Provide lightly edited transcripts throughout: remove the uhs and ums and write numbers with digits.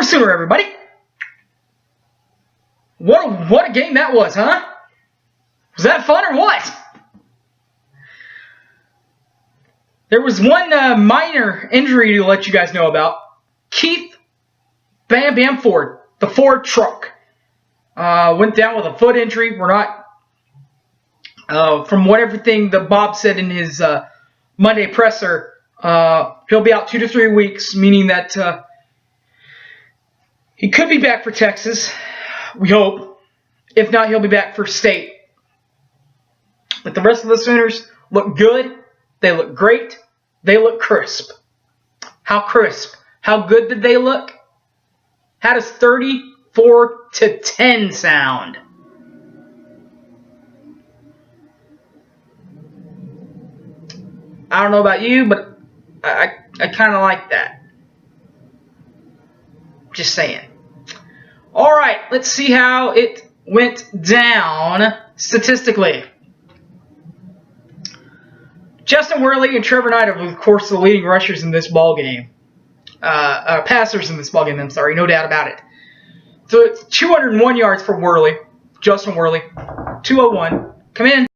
Sooner, everybody. What a game that was, huh? Was that fun or what? There was one minor injury to let you guys know about. Keith Bam Bam Ford, the Ford truck, went down with a foot injury. We're not, from what everything that Bob said in his Monday presser, he'll be out 2 to 3 weeks, meaning that he could be back for Texas. We hope. If not, he'll be back for state. But the rest of the Sooners look good. They look great. They look crisp. How crisp? How good did they look? How does 34-10 sound? I don't know about you, but I kind of like that. Just saying. All right, let's see how it went down statistically. Justin Worley and Trevor Knight are, of course, the leading rushers in this ballgame. Passers in this ballgame, I'm sorry, no doubt about it. So it's 201 yards for Worley, Justin Worley, 201. Come in.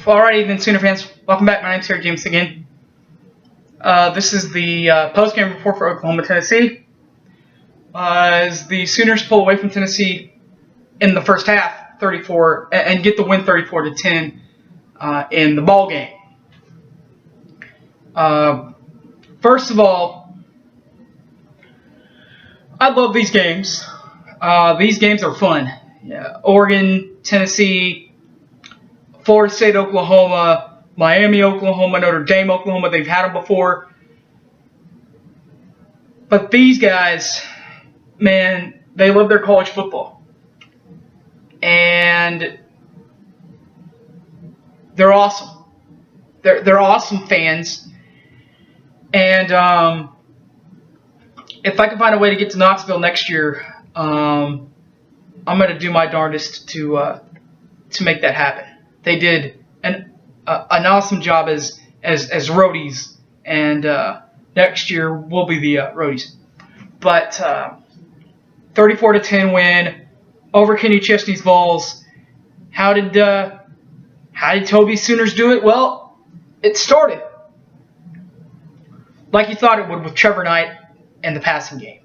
Alrighty then, Sooner fans, welcome back. My name's Harry James again. This is the post-game report for Oklahoma, Tennessee. As the Sooners pull away from Tennessee in the first half, 34, and get the win 34-10 in the ball game. First of all, I love these games. These games are fun. Yeah, Oregon, Tennessee, Florida State, Oklahoma, Miami, Oklahoma, Notre Dame, Oklahoma. They've had them before. But these guys, man, they love their college football. And they're awesome. They're awesome fans. And if I can find a way to get to Knoxville next year, I'm going to do my darndest to make that happen. They did an awesome job as roadies, and next year we'll be the roadies. But 34-10 win over Kenny Chesney's Vols. How did Toby's Sooners do it? Well, it started like you thought it would with Trevor Knight and the passing game.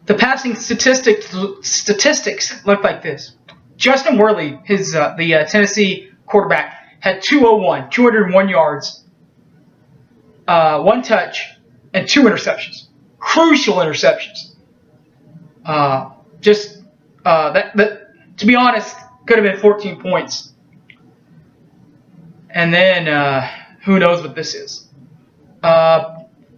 The passing statistics look like this. Justin Worley, the Tennessee quarterback, had 201 yards, 1 touch, and 2 interceptions. Crucial interceptions. That to be honest, could have been 14 points. And then who knows what this is.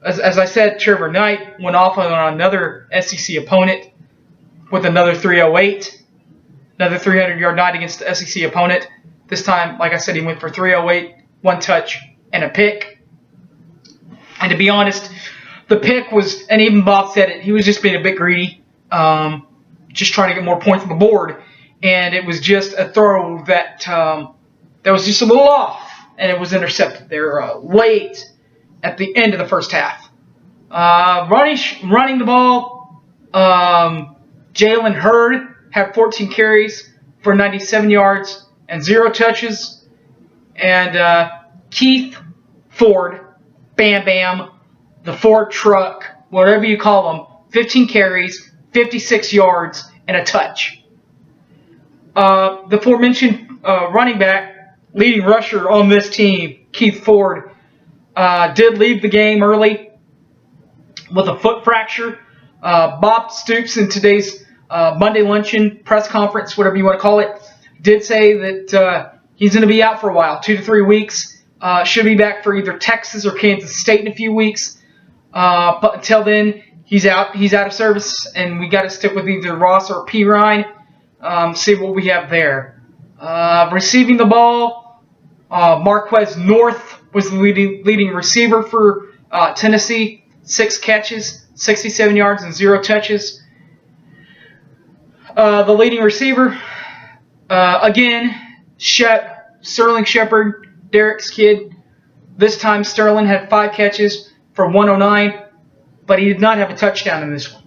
As I said, Trevor Knight went off on another SEC opponent with another 308. Another 300-yard night against the SEC opponent. This time, like I said, he went for 308, 1 touch, and a pick. And to be honest, the pick was, and even Bob said it, he was just being a bit greedy. Just trying to get more points on the board. And it was just a throw that was just a little off. And it was intercepted there late at the end of the first half. Running the ball, Jalen Hurd had 14 carries for 97 yards and 0 touches. And Keith Ford, Bam Bam, the Ford truck, whatever you call him, 15 carries, 56 yards, and a touch. The aforementioned running back, leading rusher on this team, Keith Ford, did leave the game early with a foot fracture. Bob Stoops in today's Monday luncheon press conference, whatever you want to call it, did say that he's going to be out for a while, 2 to 3 weeks. Should be back for either Texas or Kansas State in a few weeks. But until then, he's out of service, and we got to stick with either Ross or P. Ryan. See what we have there. Receiving the ball, Marquez North was the leading receiver for Tennessee. 6 catches, 67 yards, and 0 touches. The leading receiver, again, Sterling Shepard, Derek's kid. This time Sterling had 5 catches for 109, but he did not have a touchdown in this one.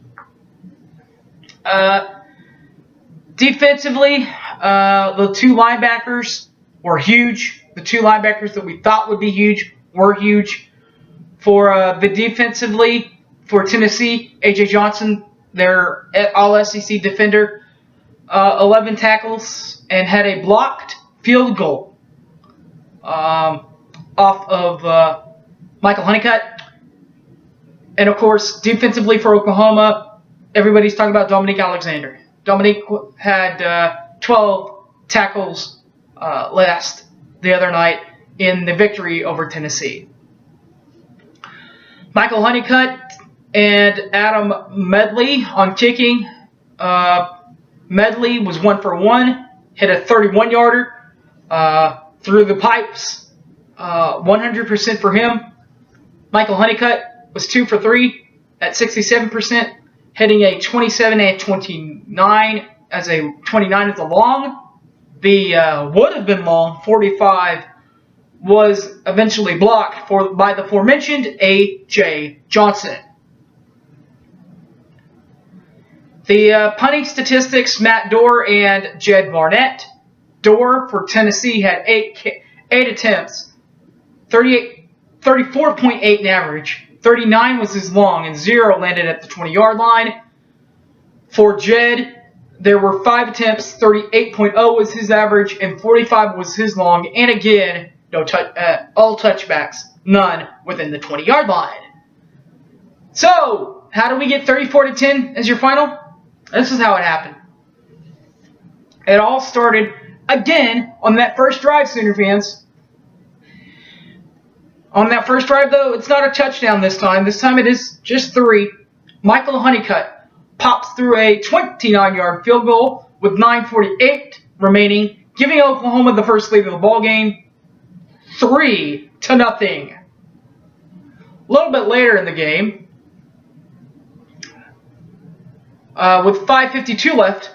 Defensively, the 2 linebackers were huge. The 2 linebackers that we thought would be huge were huge. For the defensively, for Tennessee, A.J. Johnson, their all-SEC defender, 11 tackles and had a blocked field goal off of Michael Honeycutt. And, of course, defensively for Oklahoma, everybody's talking about Dominique Alexander. Dominique had 12 tackles the other night in the victory over Tennessee. Michael Honeycutt and Adam Medley on kicking. Medley was 1 for 1, hit a 31-yarder through the pipes, 100% for him. Michael Honeycutt was 2 for 3 at 67%, hitting a 27 and 29 as a 29 is a long. The would have been long 45 was eventually blocked by the aforementioned A.J. Johnson. The punting statistics, Matt Dorr and Jed Barnett. Dorr for Tennessee had 8 attempts, 34.8 in average. 39 was his long, and 0 landed at the 20-yard line. For Jed, there were 5 attempts, 38.0 was his average, and 45 was his long. And again, all touchbacks, none within the 20-yard line. So, how do we get 34-10 as your final? This is how it happened. It all started, again, on that first drive, Sooner fans. On that first drive, though, it's not a touchdown this time. This time it is just 3. Michael Honeycutt pops through a 29-yard field goal with 9:48 remaining, giving Oklahoma the first lead of the ball game, 3-0. A little bit later in the game, with 5:52 left,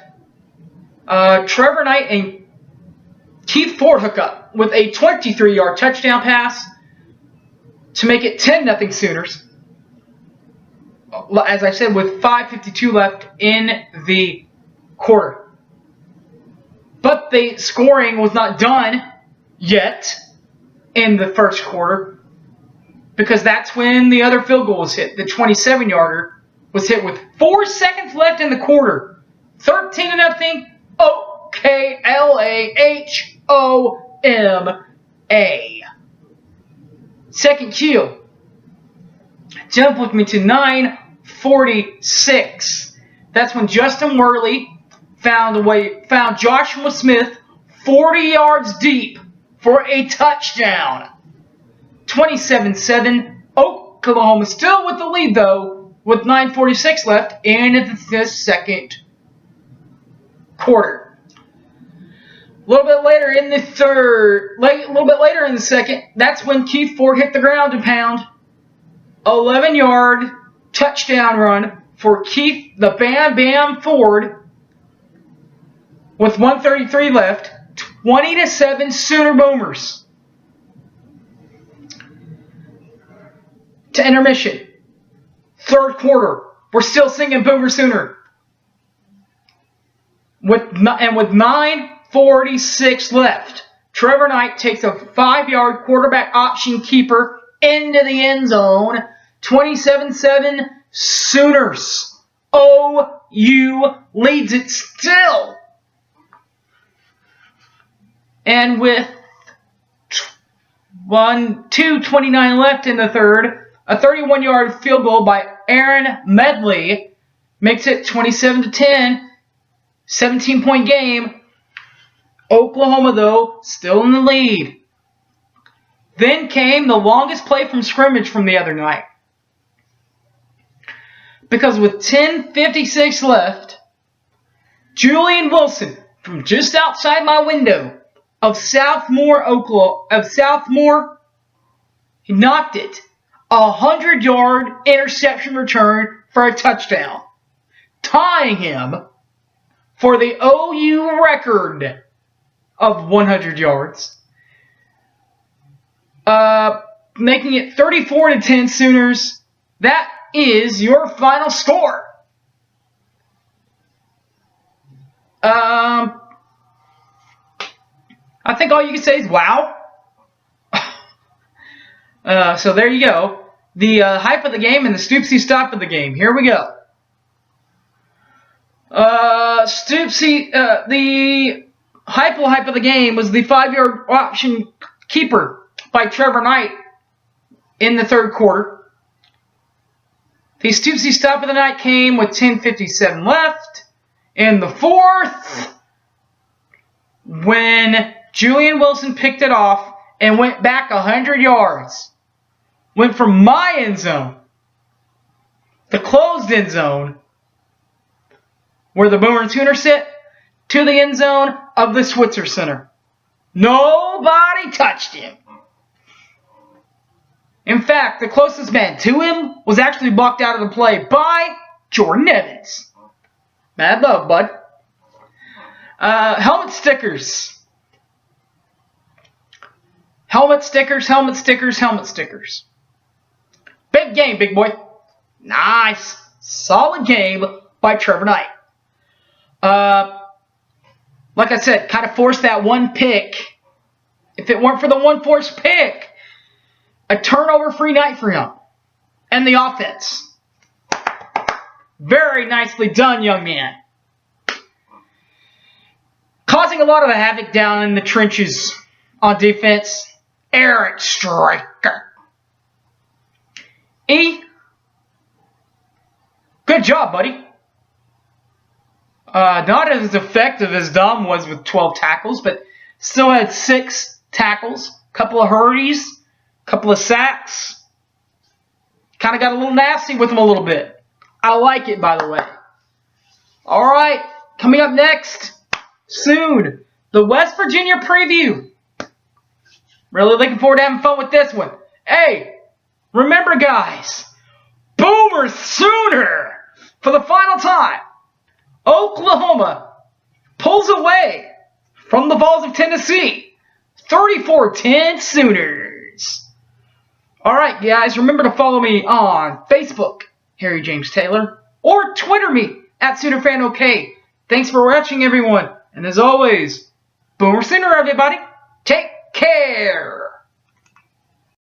Trevor Knight and Keith Ford hook up with a 23-yard touchdown pass to make it 10-0 Sooners. As I said, with 5:52 left in the quarter. But the scoring was not done yet in the first quarter, because that's when the other field goal was hit. The 27-yarder was hit with 4 seconds left in the quarter. 13-0. Oklahoma. Second Q. Jump with me to 9:46. That's when Justin Worley found Joshua Smith 40 yards deep for a touchdown. 27-7. Oklahoma still with the lead, though, with 9:46 left in the second quarter. A little bit later in the second, that's when Keith Ford hit the ground and pound. 11-yard touchdown run for Keith the Bam Bam Ford with 1:33 left. 20-7 Sooner Boomers. To intermission. Third quarter. We're still singing Boomer Sooner. With 9:46 left, Trevor Knight takes a 5-yard quarterback option keeper into the end zone. 27-7 Sooners. OU leads it still. And with 2:29 left in the third, a 31-yard field goal by Aaron Medley makes it 27-10. 17-point game. Oklahoma, though, still in the lead. Then came the longest play from scrimmage from the other night. Because with 10:56 left, Julian Wilson from just outside my window of Southmore, Oklahoma, he knocked it. 100-yard interception return for a touchdown, tying him for the OU record of 100 yards, making it 34-10 Sooners. That is your final score. I think all you can say is wow. So there you go. The hype of the game and the Stoopsy stop of the game. Here we go. The hype of the game was the 5-yard option keeper by Trevor Knight in the third quarter. The Stoopsy stop of the night came with 10:57 left in the fourth, when Julian Wilson picked it off and went back 100 yards. Went from my end zone, the closed end zone, where the Boomer and Sooner sit, to the end zone of the Switzer Center. Nobody touched him. In fact, the closest man to him was actually blocked out of the play by Jordan Evans. Mad love, bud. Helmet stickers. Helmet stickers, helmet stickers, helmet stickers. Big game, big boy. Nice. Solid game by Trevor Knight. Like I said, kind of forced that one pick. If it weren't for the one forced pick, a turnover-free night for him and the offense. Very nicely done, young man. Causing a lot of havoc down in the trenches on defense, Eric Striker. E, good job, buddy. Not as effective as Dom was with 12 tackles, but still had 6 tackles, couple of hurries, couple of sacks. Kind of got a little nasty with him a little bit. I like it, by the way. All right, coming up next, soon, the West Virginia preview. Really looking forward to having fun with this one. Hey, remember, guys, Boomer Sooner for the final time. Oklahoma pulls away from the Vols of Tennessee. 34-10 Sooners. All right, guys, remember to follow me on Facebook, Harry James Taylor, or Twitter me at SoonerFanOK. Thanks for watching, everyone. And as always, Boomer Sooner, everybody. Take care.